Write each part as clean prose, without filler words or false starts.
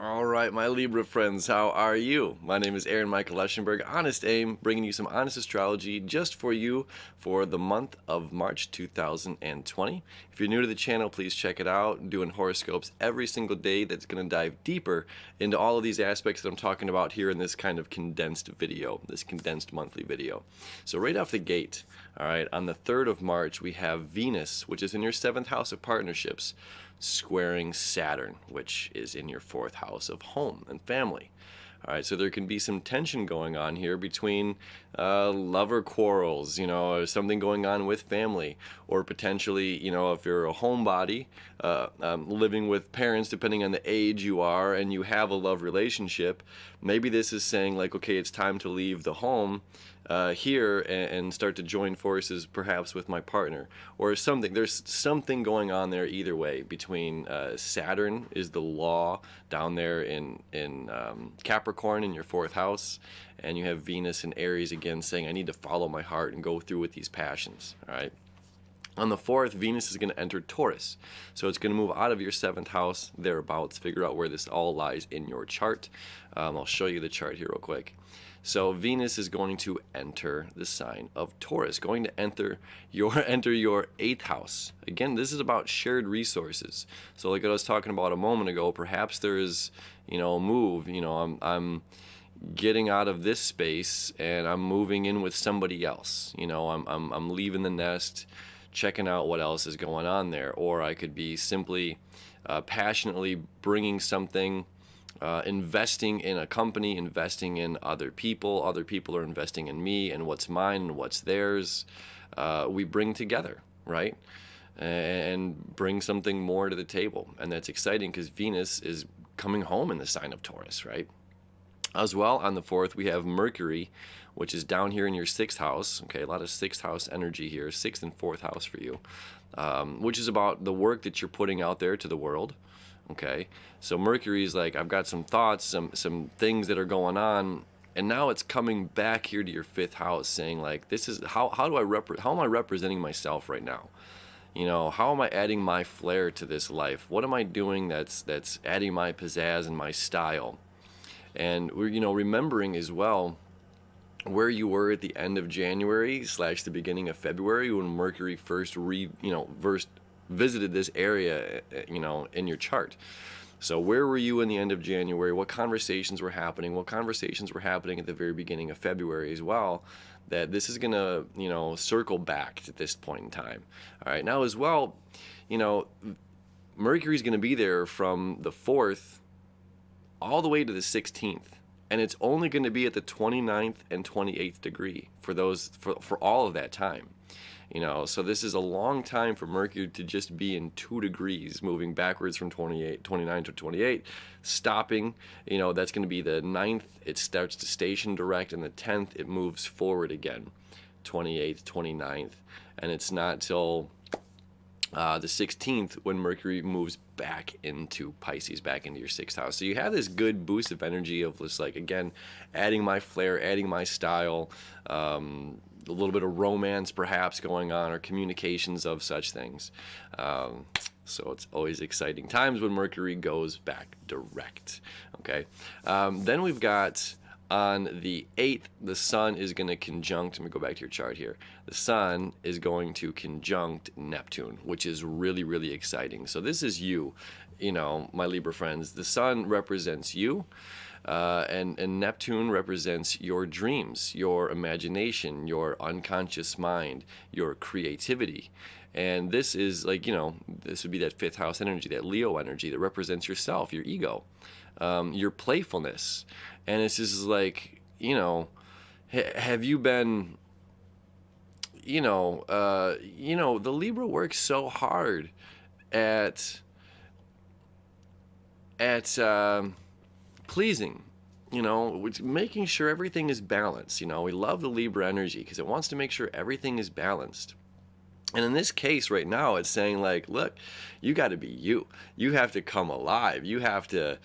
All right, my Libra friends, how are you? My name is Michael Eschenburg, Honest Aim, bringing you some honest astrology just for you for the month of March 2020. If you're new to the channel, please check it out. I'm doing horoscopes every single day that's going to dive deeper into all of these aspects that I'm talking about here in this kind of condensed video, this condensed monthly video. So right off the gate, all right, on the 3rd of March, we have Venus, which is in your 7th house of partnerships, squaring Saturn, which is in your 4th house of home and family. All right, so there can be some tension going on here between lover quarrels, or something going on with family, or potentially, if you're a homebody, living with parents, depending on the age you are, and you have a love relationship, maybe this is saying like, okay, it's time to leave the home here and start to join forces perhaps with my partner or something. There's something going on there either way between Saturn is the law down there in Capricorn in your 4th house, and you have Venus in Aries again saying I need to follow my heart and go through with these passions. All right. On the 4th, Venus is going to enter Taurus. So it's going to move out of your 7th house, thereabouts. Figure out where this all lies in your chart. I'll show you the chart here real quick. So Venus is going to enter the sign of Taurus, going to enter your 8th house. Again, this is about shared resources. So like I was talking about a moment ago, perhaps there is, a move. I'm getting out of this space and I'm moving in with somebody else. I'm leaving the nest, checking out what else is going on there. Or I could be simply passionately bringing something, investing in a company, investing in other people are investing in me and what's mine and what's theirs. We bring together, right? And bring something more to the table. And that's exciting because Venus is coming home in the sign of Taurus, right? As well, on the 4th, we have Mercury, which is down here in your 6th house. Okay, a lot of 6th house energy here, 6th and 4th house for you, which is about the work that you're putting out there to the world. Okay, so Mercury is like, I've got some thoughts, some things that are going on, and now it's coming back here to your 5th house, saying like, this is how am I representing myself right now? How am I adding my flair to this life? What am I doing that's adding my pizzazz and my style? And we're remembering as well where you were at the end of January / the beginning of February when Mercury first visited this area, in your chart. So where were you in the end of January? What conversations were happening? What conversations were happening at the very beginning of February as well? That this is gonna, circle back to this point in time. All right, now as well, Mercury's gonna be there from the 4th all the way to the 16th. And it's only going to be at the 29th and 28th degree for all of that time. So this is a long time for Mercury to just be in 2 degrees, moving backwards from 29 to 28, stopping. That's going to be the 9th. It starts to station direct, and the 10th, it moves forward again, 28th, 29th. And it's not till the 16th when Mercury moves back into Pisces, back into your 6th house. So you have this good boost of energy of just like, again, adding my flair, adding my style, a little bit of romance perhaps going on, or communications of such things. So it's always exciting times when Mercury goes back direct. Okay. Then we've got on the 8th, the Sun is going to conjunct, let me go back to your chart here. The Sun is going to conjunct Neptune, which is really, really exciting. So this is you, my Libra friends. The Sun represents you, and Neptune represents your dreams, your imagination, your unconscious mind, your creativity. And this is like, this would be that 5th house energy, that Leo energy that represents yourself, your ego, your playfulness. And it's just like, have you been, the Libra works so hard at pleasing, making sure everything is balanced. We love the Libra energy because it wants to make sure everything is balanced. And in this case right now, it's saying like, look, you got to be you. You have to come alive. You have to,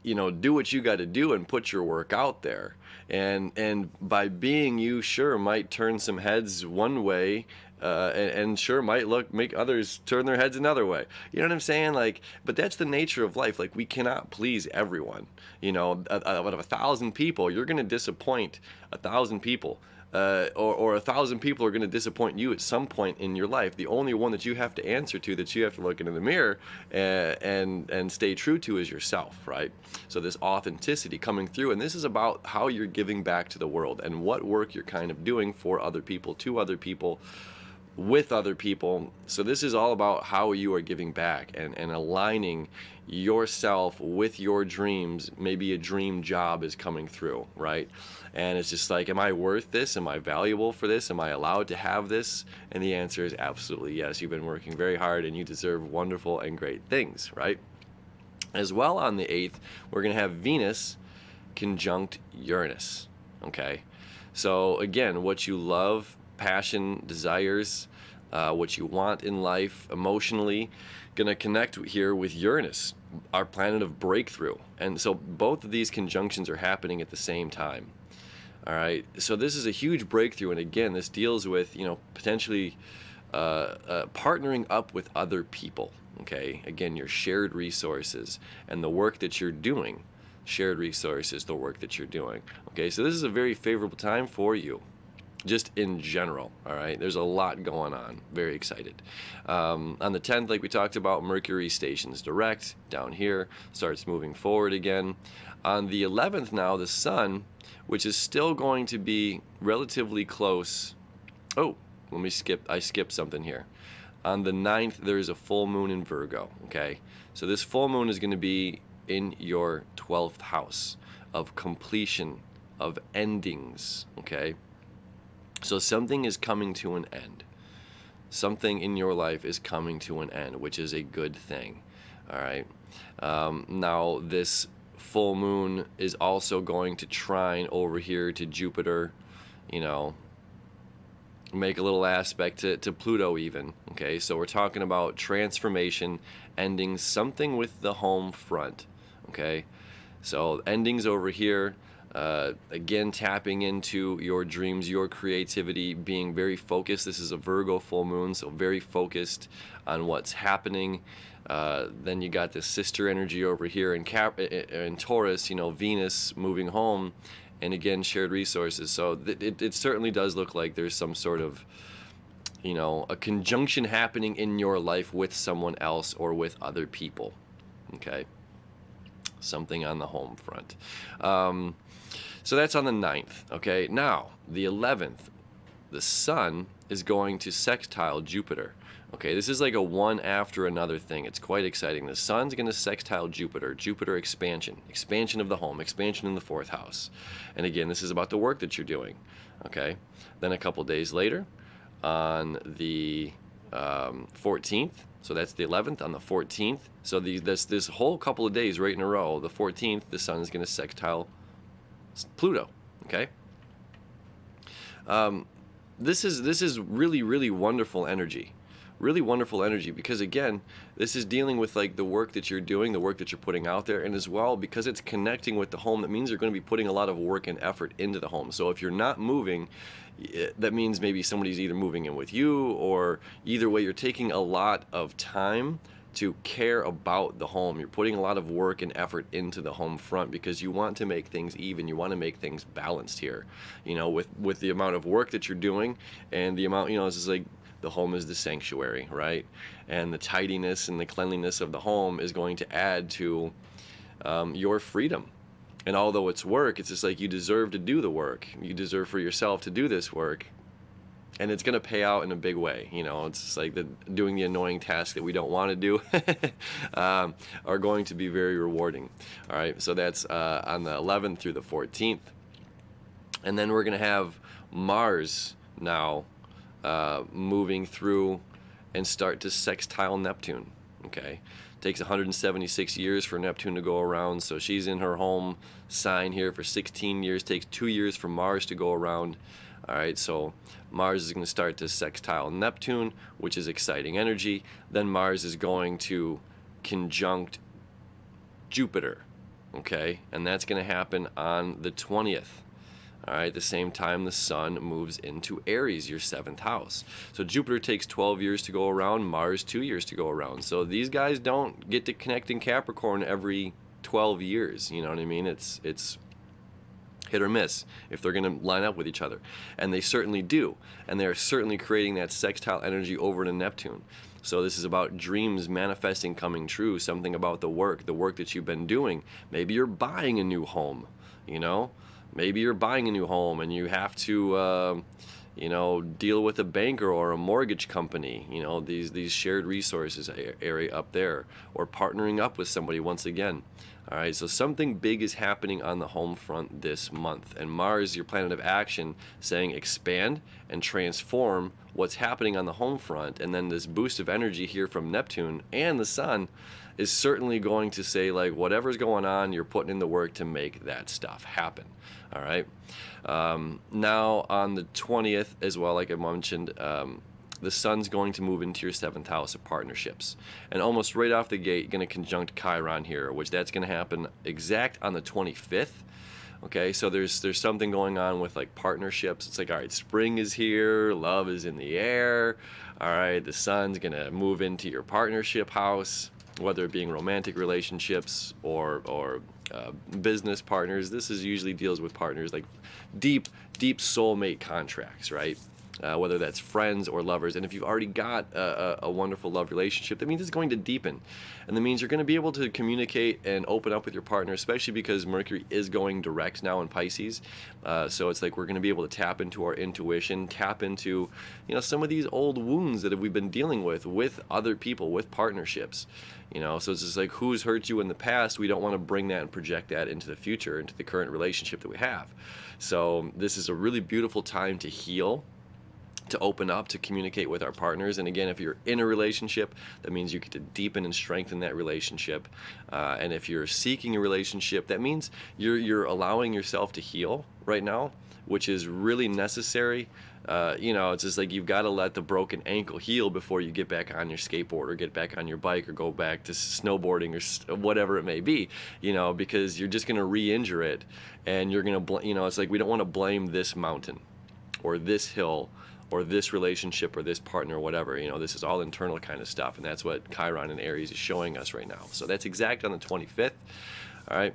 do what you got to do and put your work out there. And by being you, sure, might turn some heads one way, and sure might make others turn their heads another way. You know what I'm saying? Like, but that's the nature of life. Like, we cannot please everyone. Out of 1,000 people, you're going to disappoint 1,000 people. Or 1,000 people are going to disappoint you at some point in your life. The only one that you have to answer to, that you have to look into the mirror and stay true to, is yourself, right? So this authenticity coming through, and this is about how you're giving back to the world and what work you're kind of doing for other people, to other people, with other people. So this is all about how you are giving back and aligning yourself with your dreams. Maybe a dream job is coming through, right? And it's just like, am I worth this? Am I valuable for this? Am I allowed to have this? And the answer is absolutely yes. You've been working very hard and you deserve wonderful and great things, right? As well, on the 8th, we're going to have Venus conjunct Uranus, okay? So again, what you love, passion, desires, what you want in life emotionally, going to connect here with Uranus, our planet of breakthrough. And so both of these conjunctions are happening at the same time. All right, so this is a huge breakthrough, and again, this deals with potentially partnering up with other people. Okay, again, your shared resources and the work that you're doing. Shared resources, the work that you're doing. Okay, so this is a very favorable time for you, just in general. All right, there's a lot going on. Very excited. On the 10th, like we talked about, Mercury stations direct down here, starts moving forward again. On the 11th now, the Sun, which is still going to be relatively close. Oh, I skipped something here. On the 9th, there's a full moon in Virgo, okay? So this full moon is going to be in your 12th house of completion, of endings, okay? So something is coming to an end. Something in your life is coming to an end, which is a good thing, all right? Now, this full moon is also going to trine over here to Jupiter, make a little aspect to Pluto even, okay? So we're talking about transformation, ending, something with the home front, okay? So endings over here, again, tapping into your dreams, your creativity, being very focused. This is a Virgo full moon, so very focused on what's happening. Then you got this sister energy over here in Taurus, Venus moving home, and again, shared resources. So it certainly does look like there's some sort of, a conjunction happening in your life with someone else or with other people, okay? Something on the home front. So that's on the 9th, okay? Now, the 11th, the Sun is going to sextile Jupiter. Okay, this is like a one after another thing. It's quite exciting. The Sun's going to sextile Jupiter. Jupiter expansion of the home, expansion in the 4th house. And again, this is about the work that you're doing. Okay, then a couple days later, on the 14th, so that's the 11th, on the 14th, so this whole couple of days right in a row, the 14th, the Sun is going to sextile Pluto. Okay. This is really, really wonderful energy. Really wonderful energy, because again, this is dealing with like the work that you're doing, the work that you're putting out there, and as well, because it's connecting with the home, that means you're going to be putting a lot of work and effort into the home. So if you're not moving, that means maybe somebody's either moving in with you, or either way, you're taking a lot of time to care about the home. You're putting a lot of work and effort into the home front because you want to make things even. You want to make things balanced here, with the amount of work that you're doing and the amount, this is like, the home is the sanctuary, right? And the tidiness and the cleanliness of the home is going to add to your freedom. And although it's work, it's just like you deserve to do the work. You deserve for yourself to do this work. And it's going to pay out in a big way. It's just like doing the annoying tasks that we don't want to do are going to be very rewarding. All right, so that's on the 11th through the 14th. And then we're going to have Mars now moving through and start to sextile Neptune. Okay, takes 176 years for Neptune to go around, so she's in her home sign here for 16 years. Takes 2 years for Mars to go around. All right, so Mars is going to start to sextile Neptune, which is exciting energy. Then Mars is going to conjunct Jupiter. okay? And that's going to happen on the 20th. All right, at the same time, the sun moves into Aries, your 7th house. So Jupiter takes 12 years to go around, Mars 2 years to go around. So these guys don't get to connect in Capricorn every 12 years. You know what I mean? It's hit or miss if they're going to line up with each other. And they certainly do. And they're certainly creating that sextile energy over to Neptune. So this is about dreams manifesting, coming true, something about the work that you've been doing. Maybe you're buying a new home, you know? Maybe you're buying a new home and you have to, deal with a banker or a mortgage company, these shared resources area up there, or partnering up with somebody once again. All right, so something big is happening on the home front this month. And Mars, your planet of action, saying expand and transform what's happening on the home front. And then this boost of energy here from Neptune and the sun is certainly going to say, like, whatever's going on, you're putting in the work to make that stuff happen. All right. Now on the 20th as well, like I mentioned, the sun's going to move into your 7th house of partnerships. And almost right off the gate, going to conjunct Chiron here, which that's going to happen exact on the 25th. Okay, so there's something going on with like partnerships. It's like, all right, spring is here, love is in the air. All right, the sun's going to move into your partnership house, whether it being romantic relationships or business partners. This is usually deals with partners, like deep soulmate contracts, right? Whether that's friends or lovers. And if you've already got a wonderful love relationship, that means it's going to deepen. And that means you're going to be able to communicate and open up with your partner, especially because Mercury is going direct now in Pisces. So it's like we're going to be able to tap into our intuition, tap into, some of these old wounds that we've been dealing with other people, with partnerships. So it's just like, who's hurt you in the past? We don't want to bring that and project that into the future, into the current relationship that we have. So this is a really beautiful time to heal, to open up, to communicate with our partners. And again, if you're in a relationship, that means you get to deepen and strengthen that relationship. And if you're seeking a relationship, that means you're allowing yourself to heal right now, which is really necessary. It's just like you've got to let the broken ankle heal before you get back on your skateboard or get back on your bike or go back to snowboarding or whatever it may be, because you're just going to re-injure it. And you're going to, it's like we don't want to blame this mountain or this hill or this relationship or this partner or whatever. This is all internal kind of stuff, and that's what Chiron and Aries is showing us right now. So that's exact on the 25th. All right.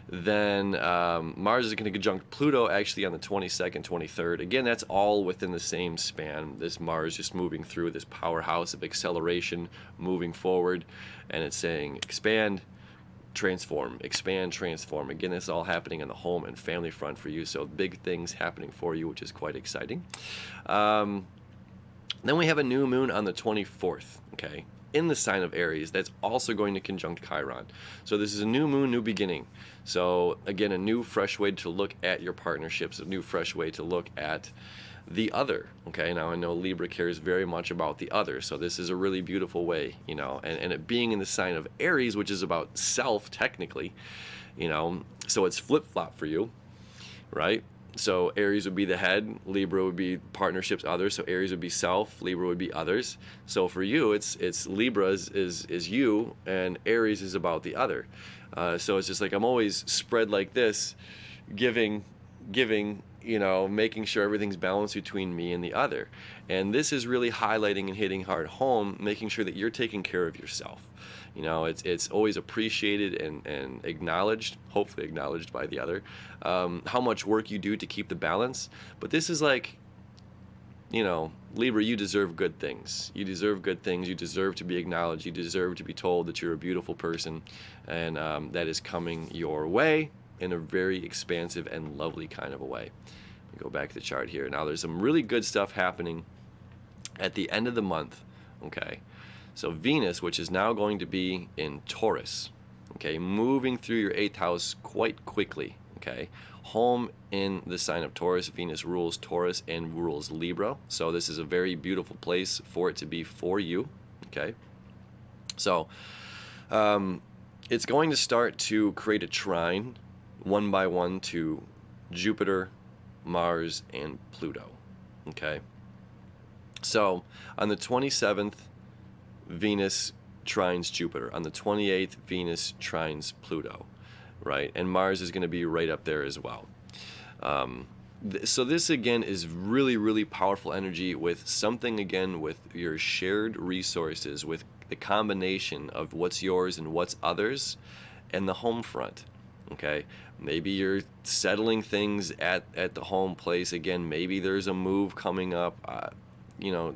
Then Mars is going to conjunct Pluto actually on the 22nd, 23rd. Again, that's all within the same span. This Mars just moving through this powerhouse of acceleration, moving forward, and it's saying expand, transform, expand, transform. Again, it's all happening on the home and family front for you. So big things happening for you, which is quite exciting. Then we have a new moon on the 24th, okay, in the sign of Aries. That's also going to conjunct Chiron. So this is a new moon, new beginning. So again, a new fresh way to look at your partnerships, a new fresh way to look at the other. Okay, now I know Libra cares very much about the other, so this is a really beautiful way, and it being in the sign of Aries, which is about self technically, so it's flip-flop for you, right? So Aries would be the head, Libra would be partnerships, others. So Aries would be self, Libra would be others. So for you, it's Libra is you, and Aries is about the other. So it's just like I'm always spread like this, giving, making sure everything's balanced between me and the other. And this is really highlighting and hitting hard home, making sure that you're taking care of yourself. It's always appreciated and acknowledged, hopefully acknowledged by the other, how much work you do to keep the balance. But this is like, Libra, you deserve good things. You deserve good things. You deserve to be acknowledged. You deserve to be told that you're a beautiful person, and that is coming your way in a very expansive and lovely kind of a way. Let me go back to the chart here. Now there's some really good stuff happening at the end of the month, okay? So Venus, which is now going to be in Taurus, okay, moving through your 8th house quite quickly, okay? Home in the sign of Taurus. Venus rules Taurus and rules Libra. So this is a very beautiful place for it to be for you, okay? So it's going to start to create a trine one by one to Jupiter, Mars, and Pluto, okay? So on the 27th, Venus trines Jupiter. On the 28th, Venus trines Pluto, right? And Mars is going to be right up there as well. So this again is really, really powerful energy with something again with your shared resources, with the combination of what's yours and what's others, and the home front. Okay, maybe you're settling things at the home place again. Maybe there's a move coming up.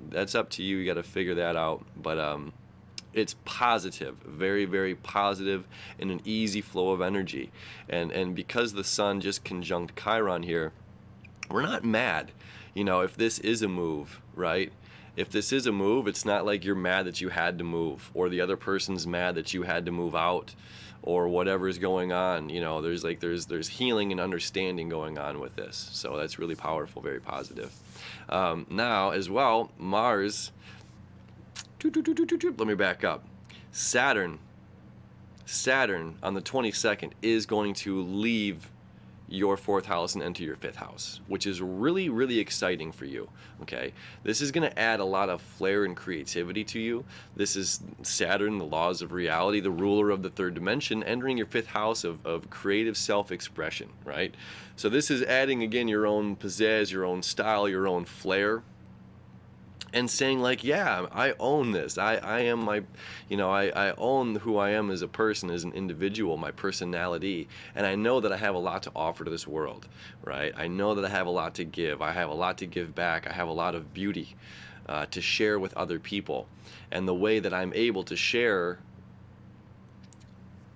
That's up to you. You got to figure that out. But it's positive, very, very positive, and an easy flow of energy. And because the sun just conjunct Chiron here, we're not mad, if this is a move, right? If this is a move, it's not like you're mad that you had to move, or the other person's mad that you had to move out, or whatever's going on. There's healing and understanding going on with this. So that's really powerful, very positive. Now, as well, Mars, let me back up. Saturn on the 22nd is going to leave your 4th house and enter your 5th house, which is really, really exciting for you. Okay, this is going to add a lot of flair and creativity to you. This is Saturn, the laws of reality, the ruler of the 3rd dimension, entering your 5th house of creative self-expression, right? So this is adding again your own pizzazz, your own style, your own flair, and saying like, yeah, I own this. I am my, I own who I am as a person, as an individual, my personality. And I know that I have a lot to offer to this world, right? I know that I have a lot to give. I have a lot to give back. I have a lot of beauty to share with other people. And the way that I'm able to share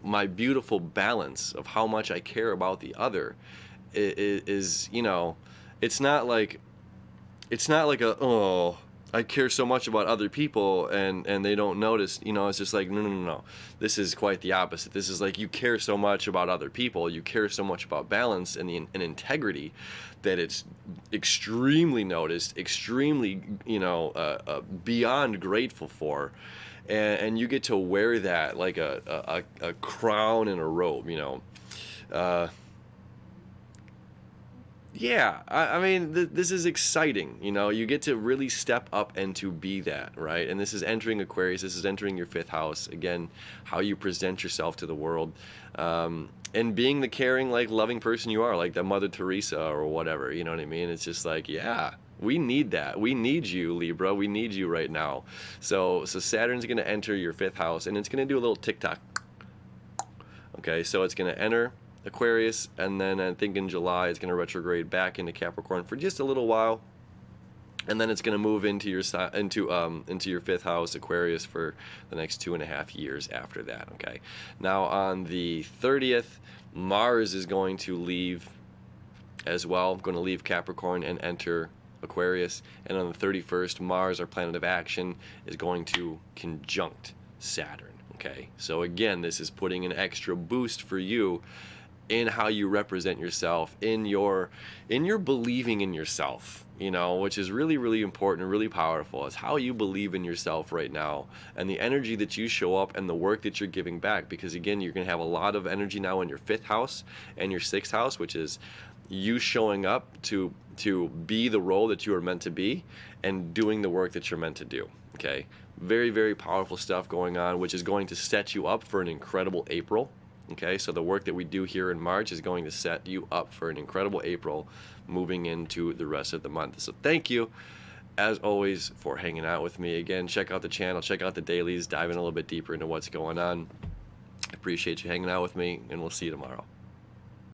my beautiful balance of how much I care about the other is it's not like I care so much about other people and they don't notice. It's just like, no. This is quite the opposite. This is like you care so much about other people, you care so much about balance and integrity that it's extremely noticed, extremely, beyond grateful for. And you get to wear that like a crown and a robe, Yeah, I mean, this is exciting. You get to really step up and to be that, right? And this is entering Aquarius. This is entering your 5th house. Again, how you present yourself to the world. And being the caring, like, loving person you are, like the Mother Teresa or whatever, you know what I mean? It's just like, yeah, we need that. We need you, Libra. We need you right now. So Saturn's going to enter your 5th house, and it's going to do a little tick-tock. Okay, so it's going to enter Aquarius, and then I think in July it's going to retrograde back into Capricorn for just a little while, and then it's going to move into your 5th house, Aquarius, for the next 2.5 years after that. Okay, now on the 30th, Mars is going to leave as well, going to leave Capricorn and enter Aquarius, and on the 31st, Mars, our planet of action, is going to conjunct Saturn. Okay, so again, this is putting an extra boost for you in how you represent yourself, in your believing in yourself, which is really, really important, really powerful. It's how you believe in yourself right now, and the energy that you show up and the work that you're giving back. Because again, you're going to have a lot of energy now in your 5th house and your 6th house, which is you showing up to be the role that you are meant to be and doing the work that you're meant to do. Okay, very, very powerful stuff going on, which is going to set you up for an incredible April. Okay, so the work that we do here in March is going to set you up for an incredible April moving into the rest of the month. So thank you, as always, for hanging out with me. Again, check out the channel, check out the dailies, dive in a little bit deeper into what's going on. I appreciate you hanging out with me, and we'll see you tomorrow.